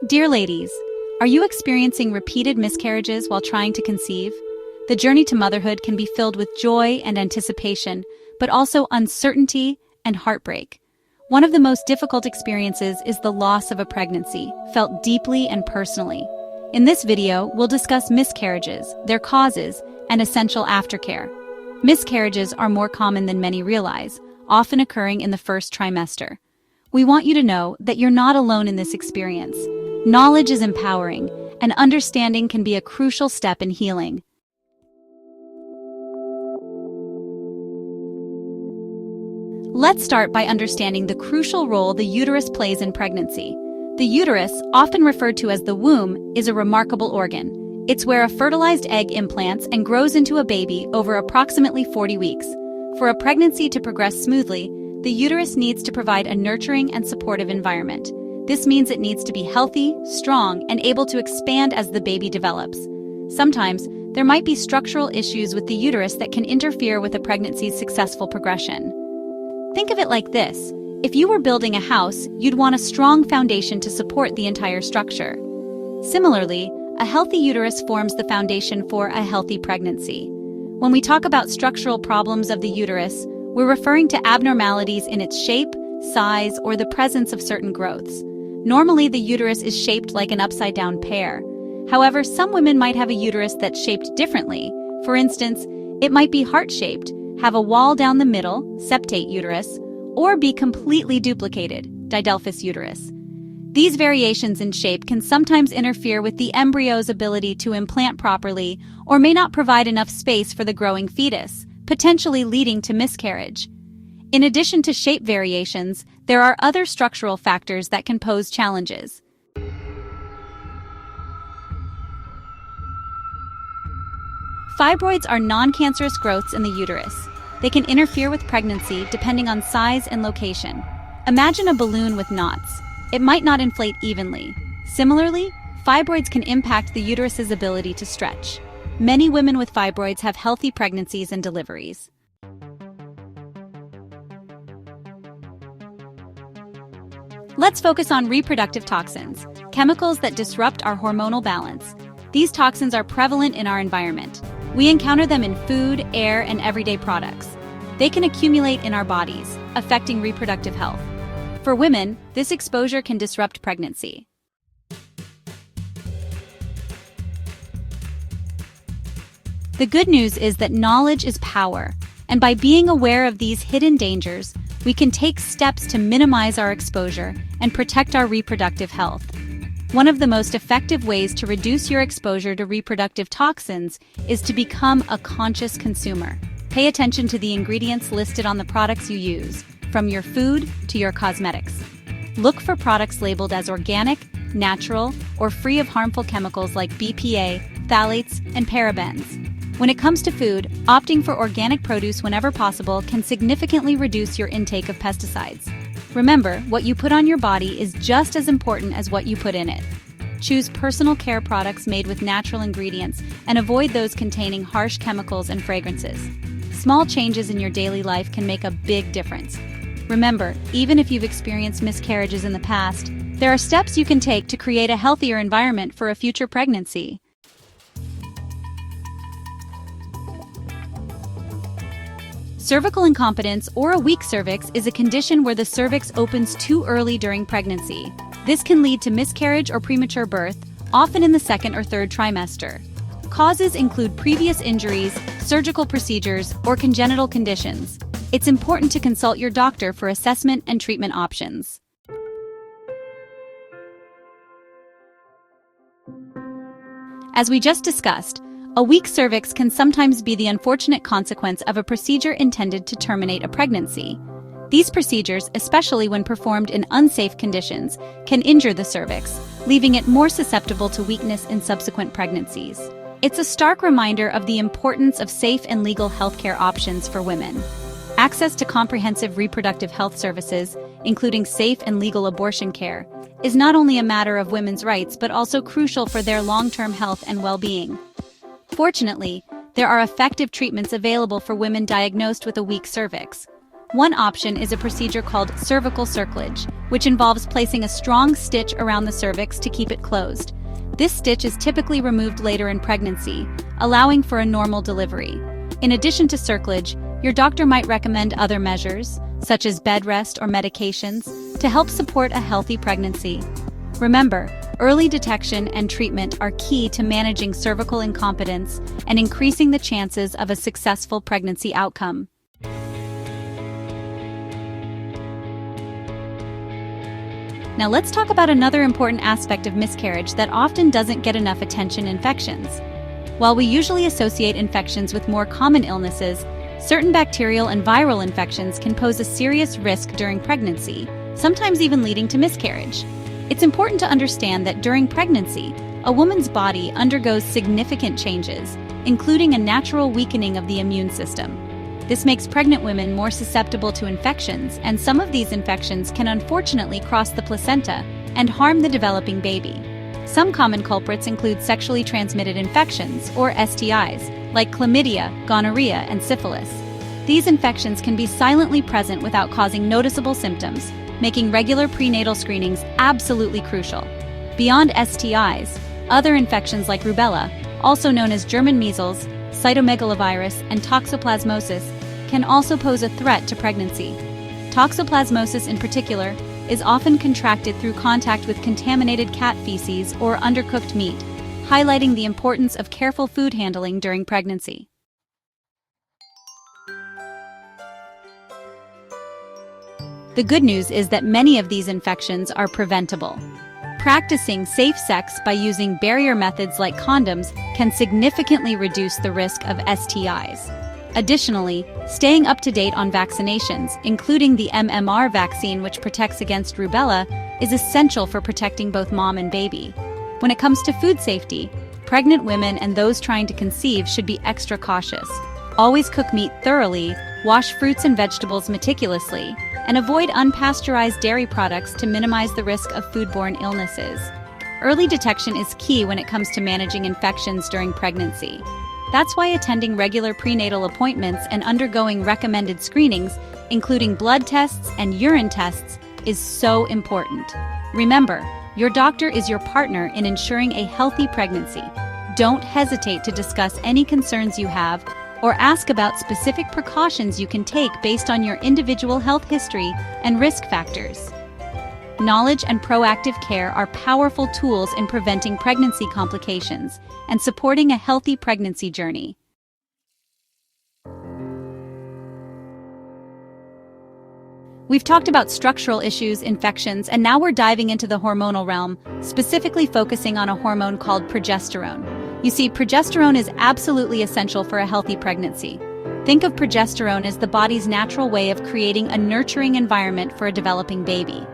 Dear ladies, are you experiencing repeated miscarriages while trying to conceive? The journey to motherhood can be filled with joy and anticipation, but also uncertainty and heartbreak. One of the most difficult experiences is the loss of a pregnancy, felt deeply and personally. In this video, we'll discuss miscarriages, their causes, and essential aftercare. Miscarriages are more common than many realize, often occurring in the first trimester. We want you to know that you're not alone in this experience. Knowledge is empowering, and understanding can be a crucial step in healing. Let's start by understanding the crucial role the uterus plays in pregnancy. The uterus, often referred to as the womb, is a remarkable organ. It's where a fertilized egg implants and grows into a baby over approximately 40 weeks. For a pregnancy to progress smoothly, the uterus needs to provide a nurturing and supportive environment. This means it needs to be healthy, strong, and able to expand as the baby develops. Sometimes, there might be structural issues with the uterus that can interfere with a pregnancy's successful progression. Think of it like this. If you were building a house, you'd want a strong foundation to support the entire structure. Similarly, a healthy uterus forms the foundation for a healthy pregnancy. When we talk about structural problems of the uterus, we're referring to abnormalities in its shape, size, or the presence of certain growths. Normally, the uterus is shaped like an upside-down pear. However, some women might have a uterus that's shaped differently. For instance, it might be heart-shaped, have a wall down the middle, septate uterus, or be completely duplicated, didelphys uterus. These variations in shape can sometimes interfere with the embryo's ability to implant properly or may not provide enough space for the growing fetus, potentially leading to miscarriage. In addition to shape variations, there are other structural factors that can pose challenges. Fibroids are non-cancerous growths in the uterus. They can interfere with pregnancy depending on size and location. Imagine a balloon with knots. It might not inflate evenly. Similarly, fibroids can impact the uterus's ability to stretch. Many women with fibroids have healthy pregnancies and deliveries. Let's focus on reproductive toxins, chemicals that disrupt our hormonal balance. These toxins are prevalent in our environment. We encounter them in food, air, and everyday products. They can accumulate in our bodies, affecting reproductive health. For women, this exposure can disrupt pregnancy. The good news is that knowledge is power, and by being aware of these hidden dangers, we can take steps to minimize our exposure and protect our reproductive health. One of the most effective ways to reduce your exposure to reproductive toxins is to become a conscious consumer. Pay attention to the ingredients listed on the products you use, from your food to your cosmetics. Look for products labeled as organic, natural, or free of harmful chemicals like BPA, phthalates, and parabens. When it comes to food, opting for organic produce whenever possible can significantly reduce your intake of pesticides. Remember, what you put on your body is just as important as what you put in it. Choose personal care products made with natural ingredients and avoid those containing harsh chemicals and fragrances. Small changes in your daily life can make a big difference. Remember, even if you've experienced miscarriages in the past, there are steps you can take to create a healthier environment for a future pregnancy. Cervical incompetence, or a weak cervix, is a condition where the cervix opens too early during pregnancy. This can lead to miscarriage or premature birth, often in the second or third trimester. Causes include previous injuries, surgical procedures, or congenital conditions. It's important to consult your doctor for assessment and treatment options. As we just discussed, a weak cervix can sometimes be the unfortunate consequence of a procedure intended to terminate a pregnancy. These procedures, especially when performed in unsafe conditions, can injure the cervix, leaving it more susceptible to weakness in subsequent pregnancies. It's a stark reminder of the importance of safe and legal healthcare options for women. Access to comprehensive reproductive health services, including safe and legal abortion care, is not only a matter of women's rights but also crucial for their long-term health and well-being. Fortunately, there are effective treatments available for women diagnosed with a weak cervix. One option is a procedure called cervical circlage, which involves placing a strong stitch around the cervix to keep it closed. This stitch is typically removed later in pregnancy, allowing for a normal delivery. In addition to circlage, your doctor might recommend other measures, such as bed rest or medications, to help support a healthy pregnancy. Remember, early detection and treatment are key to managing cervical incompetence and increasing the chances of a successful pregnancy outcome. Now let's talk about another important aspect of miscarriage that often doesn't get enough attention: infections. While we usually associate infections with more common illnesses, certain bacterial and viral infections can pose a serious risk during pregnancy, sometimes even leading to miscarriage. It's important to understand that during pregnancy, a woman's body undergoes significant changes, including a natural weakening of the immune system. This makes pregnant women more susceptible to infections, and some of these infections can unfortunately cross the placenta and harm the developing baby. Some common culprits include sexually transmitted infections, or STIs, like chlamydia, gonorrhea, and syphilis. These infections can be silently present without causing noticeable symptoms, making regular prenatal screenings absolutely crucial. Beyond STIs, other infections like rubella, also known as German measles, cytomegalovirus, and toxoplasmosis, can also pose a threat to pregnancy. Toxoplasmosis in particular is often contracted through contact with contaminated cat feces or undercooked meat, highlighting the importance of careful food handling during pregnancy. The good news is that many of these infections are preventable. Practicing safe sex by using barrier methods like condoms can significantly reduce the risk of STIs. Additionally, staying up to date on vaccinations, including the MMR vaccine, which protects against rubella, is essential for protecting both mom and baby. When it comes to food safety, pregnant women and those trying to conceive should be extra cautious. Always cook meat thoroughly, wash fruits and vegetables meticulously, and avoid unpasteurized dairy products to minimize the risk of foodborne illnesses. Early detection is key when it comes to managing infections during pregnancy. That's why attending regular prenatal appointments and undergoing recommended screenings, including blood tests and urine tests, is so important. Remember, your doctor is your partner in ensuring a healthy pregnancy. Don't hesitate to discuss any concerns you have or ask about specific precautions you can take based on your individual health history and risk factors. Knowledge and proactive care are powerful tools in preventing pregnancy complications and supporting a healthy pregnancy journey. We've talked about structural issues, infections, and now we're diving into the hormonal realm, specifically focusing on a hormone called progesterone. You see, progesterone is absolutely essential for a healthy pregnancy. Think of progesterone as the body's natural way of creating a nurturing environment for a developing baby.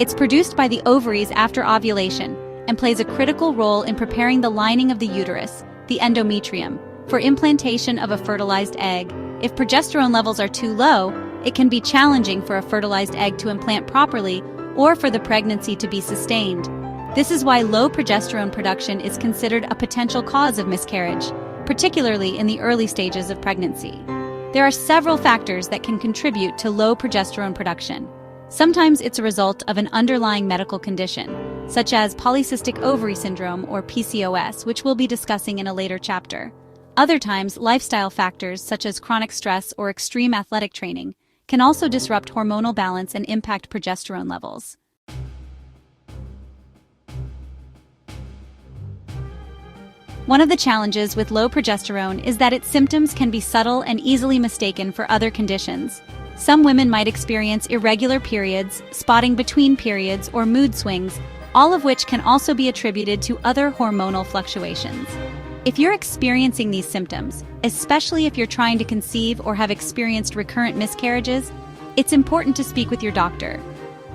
It's produced by the ovaries after ovulation and plays a critical role in preparing the lining of the uterus, the endometrium, for implantation of a fertilized egg. If progesterone levels are too low, it can be challenging for a fertilized egg to implant properly or for the pregnancy to be sustained. This is why low progesterone production is considered a potential cause of miscarriage, particularly in the early stages of pregnancy. There are several factors that can contribute to low progesterone production. Sometimes it's a result of an underlying medical condition, such as polycystic ovary syndrome or PCOS, which we'll be discussing in a later chapter. Other times, lifestyle factors such as chronic stress or extreme athletic training can also disrupt hormonal balance and impact progesterone levels. One of the challenges with low progesterone is that its symptoms can be subtle and easily mistaken for other conditions. Some women might experience irregular periods, spotting between periods, or mood swings, all of which can also be attributed to other hormonal fluctuations. If you're experiencing these symptoms, especially if you're trying to conceive or have experienced recurrent miscarriages, it's important to speak with your doctor.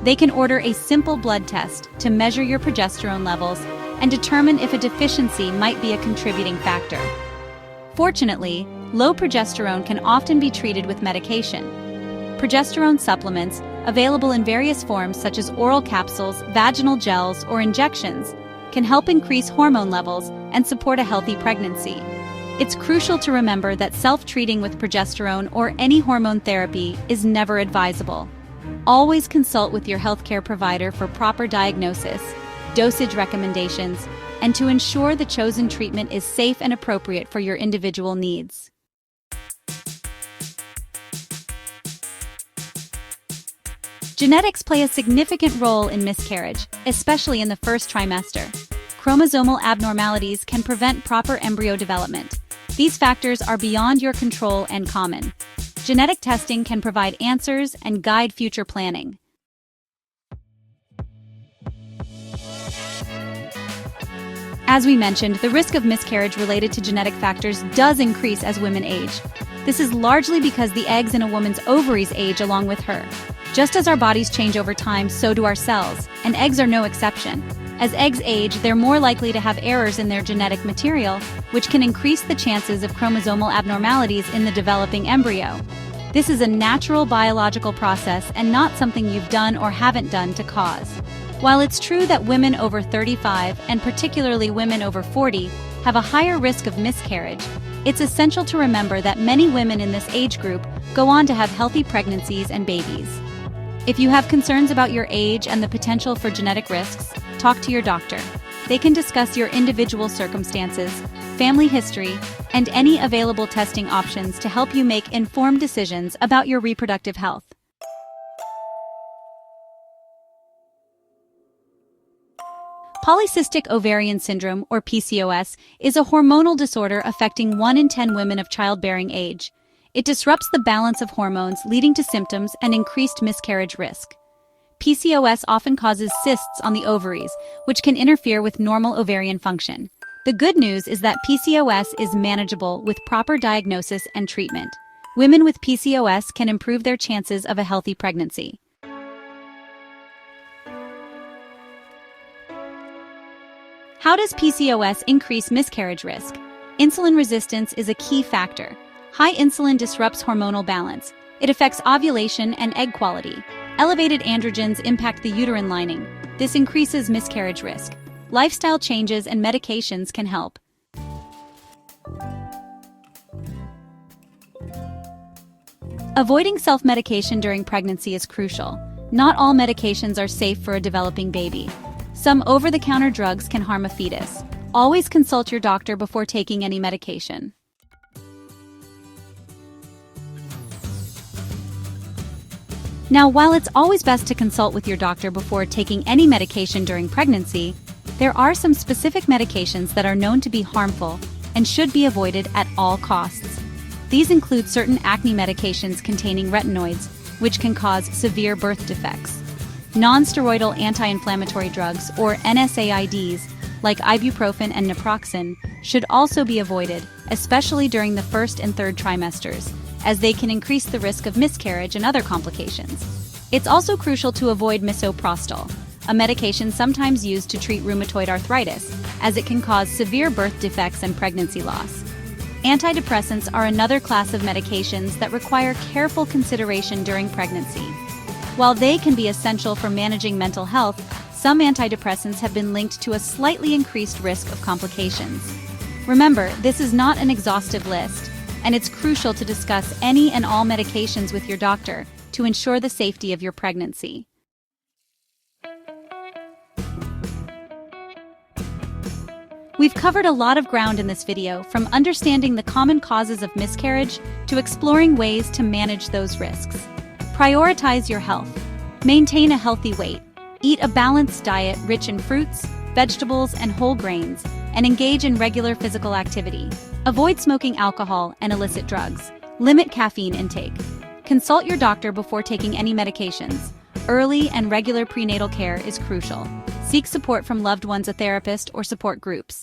They can order a simple blood test to measure your progesterone levels and determine if a deficiency might be a contributing factor. Fortunately, low progesterone can often be treated with medication. Progesterone supplements, available in various forms such as oral capsules, vaginal gels, or injections, can help increase hormone levels and support a healthy pregnancy. It's crucial to remember that self-treating with progesterone or any hormone therapy is never advisable. Always consult with your healthcare provider for proper diagnosis, dosage recommendations, and to ensure the chosen treatment is safe and appropriate for your individual needs. Genetics play a significant role in miscarriage, especially in the first trimester. Chromosomal abnormalities can prevent proper embryo development. These factors are beyond your control and common. Genetic testing can provide answers and guide future planning. As we mentioned, the risk of miscarriage related to genetic factors does increase as women age. This is largely because the eggs in a woman's ovaries age along with her. Just as our bodies change over time, so do our cells, and eggs are no exception. As eggs age, they're more likely to have errors in their genetic material, which can increase the chances of chromosomal abnormalities in the developing embryo. This is a natural biological process and not something you've done or haven't done to cause. While it's true that women over 35, and particularly women over 40, have a higher risk of miscarriage, it's essential to remember that many women in this age group go on to have healthy pregnancies and babies. If you have concerns about your age and the potential for genetic risks, talk to your doctor. They can discuss your individual circumstances, family history, and any available testing options to help you make informed decisions about your reproductive health. Polycystic ovarian syndrome, or PCOS, is a hormonal disorder affecting 1 in 10 women of childbearing age. It disrupts the balance of hormones, leading to symptoms and increased miscarriage risk. PCOS often causes cysts on the ovaries, which can interfere with normal ovarian function. The good news is that PCOS is manageable with proper diagnosis and treatment. Women with PCOS can improve their chances of a healthy pregnancy. How does PCOS increase miscarriage risk? Insulin resistance is a key factor. High insulin disrupts hormonal balance. It affects ovulation and egg quality. Elevated androgens impact the uterine lining. This increases miscarriage risk. Lifestyle changes and medications can help. Avoiding self-medication during pregnancy is crucial. Not all medications are safe for a developing baby. Some over-the-counter drugs can harm a fetus. Always consult your doctor before taking any medication. Now, while it's always best to consult with your doctor before taking any medication during pregnancy, there are some specific medications that are known to be harmful and should be avoided at all costs. These include certain acne medications containing retinoids, which can cause severe birth defects. Non-steroidal anti-inflammatory drugs, or NSAIDs, like ibuprofen and naproxen, should also be avoided, especially during the first and third trimesters, as they can increase the risk of miscarriage and other complications. It's also crucial to avoid misoprostol, a medication sometimes used to treat rheumatoid arthritis, as it can cause severe birth defects and pregnancy loss. Antidepressants are another class of medications that require careful consideration during pregnancy. While they can be essential for managing mental health, some antidepressants have been linked to a slightly increased risk of complications. Remember, this is not an exhaustive list, and it's crucial to discuss any and all medications with your doctor to ensure the safety of your pregnancy. We've covered a lot of ground in this video, from understanding the common causes of miscarriage to exploring ways to manage those risks. Prioritize your health. Maintain a healthy weight. Eat a balanced diet rich in fruits, vegetables, and whole grains, and engage in regular physical activity. Avoid smoking alcohol and illicit drugs. Limit caffeine intake. Consult your doctor before taking any medications. Early and regular prenatal care is crucial. Seek support from loved ones, a therapist, or support groups.